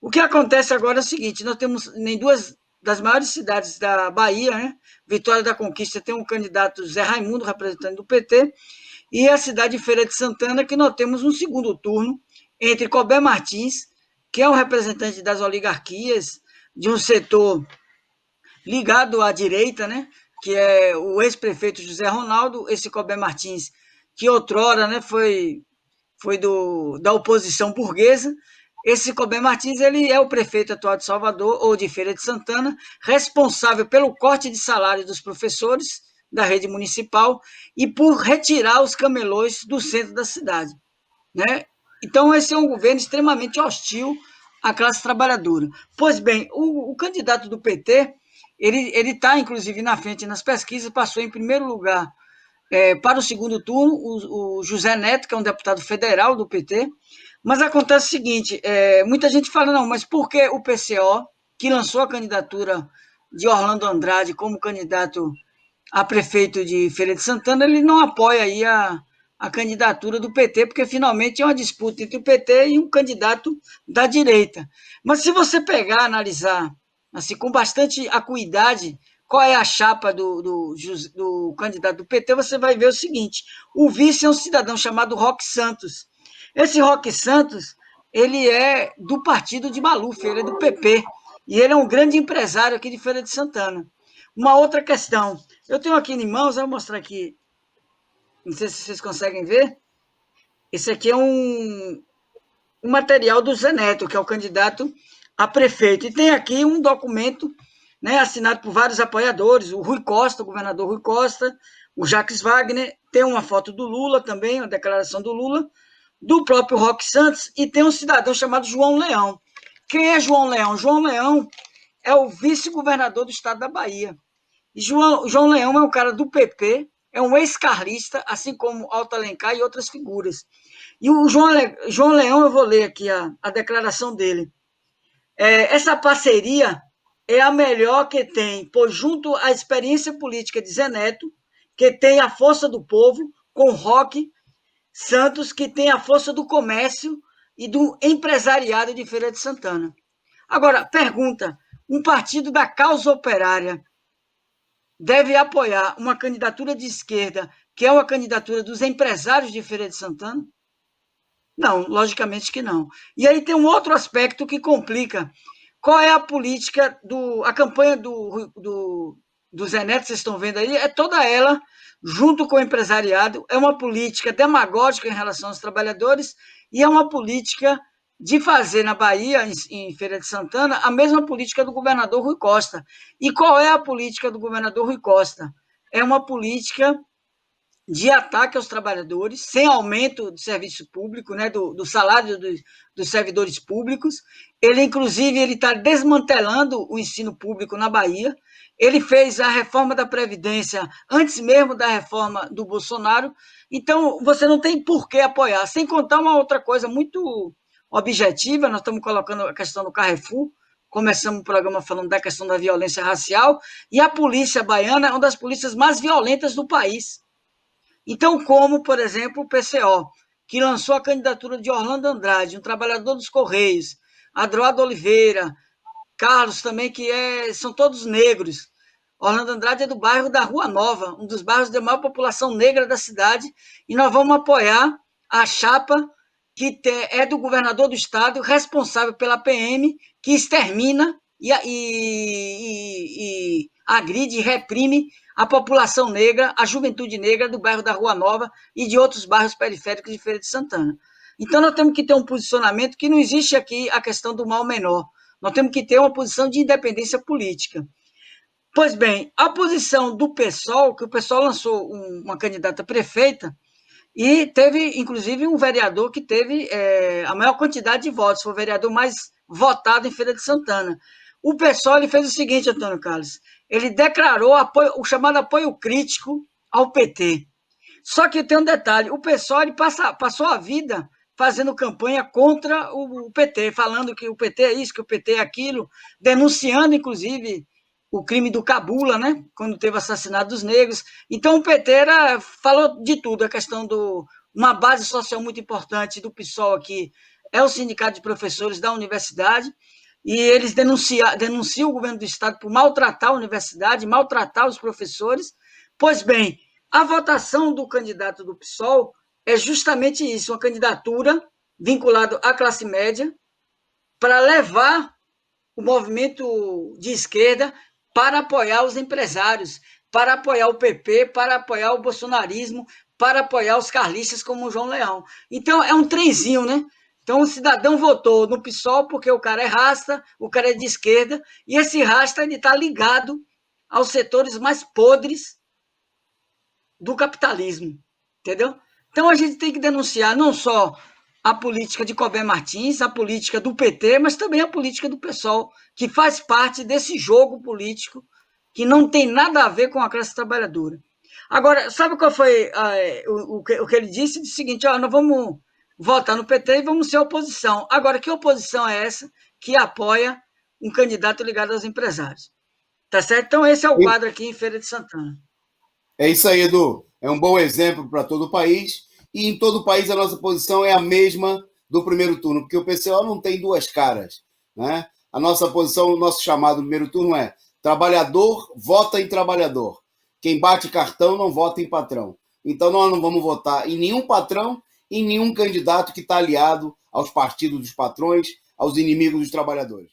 O que acontece agora é o seguinte: nós temos em duas das maiores cidades da Bahia, né? Vitória da Conquista tem um candidato, Zé Raimundo, representante do PT, e a cidade de Feira de Santana, que nós temos um segundo turno entre Colbert Martins, que é um representante das oligarquias, de um setor ligado à direita, né? Que é o ex-prefeito José Ronaldo, esse Colbert Martins, que outrora, né, foi da oposição burguesa. Esse Colbert Martins, ele é o prefeito atual de Salvador, ou de Feira de Santana, responsável pelo corte de salário dos professores da rede municipal e por retirar os camelôs do centro da cidade, né? Então, esse é um governo extremamente hostil à classe trabalhadora. Pois bem, o candidato do PT, ele está, inclusive, na frente nas pesquisas, passou em primeiro lugar para o segundo turno, o José Neto, que é um deputado federal do PT, mas acontece o seguinte, muita gente fala, não, mas por que o PCO, que lançou a candidatura de Orlando Andrade como candidato a prefeito de Feira de Santana, ele não apoia aí a candidatura do PT, porque finalmente é uma disputa entre o PT e um candidato da direita. Mas se você pegar, analisar, assim, com bastante acuidade, qual é a chapa do candidato do PT, você vai ver o seguinte: o vice é um cidadão chamado Roque Santos. Esse Roque Santos, ele é do partido de Maluf, ele é do PP, e ele é um grande empresário aqui de Feira de Santana. Uma outra questão, eu tenho aqui em mãos, eu vou mostrar aqui, não sei se vocês conseguem ver, esse aqui é um material do Zé Neto, que é o candidato a prefeito, e tem aqui um documento, né, assinado por vários apoiadores, o Rui Costa, o governador Rui Costa, o Jacques Wagner, tem uma foto do Lula também, uma declaração do Lula, do próprio Roque Santos, e tem um cidadão chamado João Leão. Quem é João Leão? João Leão é o vice-governador do estado da Bahia. E João Leão é um cara do PP, é um ex-carlista, assim como Alto Alencar e outras figuras. E o João Leão, eu vou ler aqui a declaração dele. Essa parceria é a melhor que tem, pois junto à experiência política de Zé Neto, que tem a força do povo, com Roque Santos, que tem a força do comércio e do empresariado de Feira de Santana. Agora, pergunta, um partido da causa operária deve apoiar uma candidatura de esquerda, que é uma candidatura dos empresários de Feira de Santana? Não, logicamente que não. E aí tem um outro aspecto que complica. Qual é a política a campanha do Zé Neto, vocês estão vendo aí, é toda ela, junto com o empresariado, é uma política demagógica em relação aos trabalhadores e é uma política de fazer na Bahia, em Feira de Santana, a mesma política do governador Rui Costa. E qual é a política do governador Rui Costa? É uma política de ataque aos trabalhadores, sem aumento do serviço público, né, do salário dos servidores públicos. Ele, inclusive, ele está desmantelando o ensino público na Bahia. Ele fez a reforma da Previdência antes mesmo da reforma do Bolsonaro. Então, você não tem por que apoiar. Sem contar uma outra coisa muito objetiva, nós estamos colocando a questão do Carrefour, começamos o programa falando da questão da violência racial, e a polícia baiana é uma das polícias mais violentas do país. Então, como, por exemplo, o PCO, que lançou a candidatura de Orlando Andrade, um trabalhador dos Correios, Adroado Oliveira, Carlos também, são todos negros. Orlando Andrade é do bairro da Rua Nova, um dos bairros de maior população negra da cidade, e nós vamos apoiar a chapa que é do governador do estado, responsável pela PM, que extermina e agride e reprime a população negra, a juventude negra do bairro da Rua Nova e de outros bairros periféricos de Feira de Santana. Então, nós temos que ter um posicionamento que não existe aqui a questão do mal menor. Nós temos que ter uma posição de independência política. Pois bem, a posição do PSOL, que o PSOL lançou uma candidata prefeita, e teve, inclusive, um vereador que teve a maior quantidade de votos, foi o vereador mais votado em Feira de Santana. O PSOL ele fez o seguinte, Antônio Carlos, ele declarou o chamado apoio crítico ao PT. Só que tem um detalhe, o PSOL ele passou a vida fazendo campanha contra o PT, falando que o PT é isso, que o PT é aquilo, denunciando, inclusive, o crime do Cabula, né? Quando teve assassinato dos negros. Então, o PT falou de tudo, a questão uma base social muito importante do PSOL aqui é o Sindicato de Professores da Universidade, e eles denunciam o governo do Estado por maltratar a universidade, maltratar os professores. Pois bem, a votação do candidato do PSOL é justamente isso, uma candidatura vinculada à classe média para levar o movimento de esquerda para apoiar os empresários, para apoiar o PP, para apoiar o bolsonarismo, para apoiar os carlistas como o João Leão. Então, é um trenzinho, né? Então, o cidadão votou no PSOL porque o cara é rasta, o cara é de esquerda, e esse rasta está ligado aos setores mais podres do capitalismo, entendeu? Então, a gente tem que denunciar não só a política de Colbert Martins, a política do PT, mas também a política do PSOL, que faz parte desse jogo político que não tem nada a ver com a classe trabalhadora. Agora, sabe qual foi o que ele disse? Ele disse o seguinte, nós vamos votar no PT e vamos ser oposição. Agora, que oposição é essa que apoia um candidato ligado aos empresários? Tá certo? Então, esse é o quadro aqui em Feira de Santana. É isso aí, Edu. É um bom exemplo para todo o país. E em todo o país a nossa posição é a mesma do primeiro turno, porque o PCO não tem duas caras. Né? A nossa posição, o nosso chamado no primeiro turno é trabalhador vota em trabalhador. Quem bate cartão não vota em patrão. Então nós não vamos votar em nenhum patrão, em nenhum candidato que está aliado aos partidos dos patrões, aos inimigos dos trabalhadores.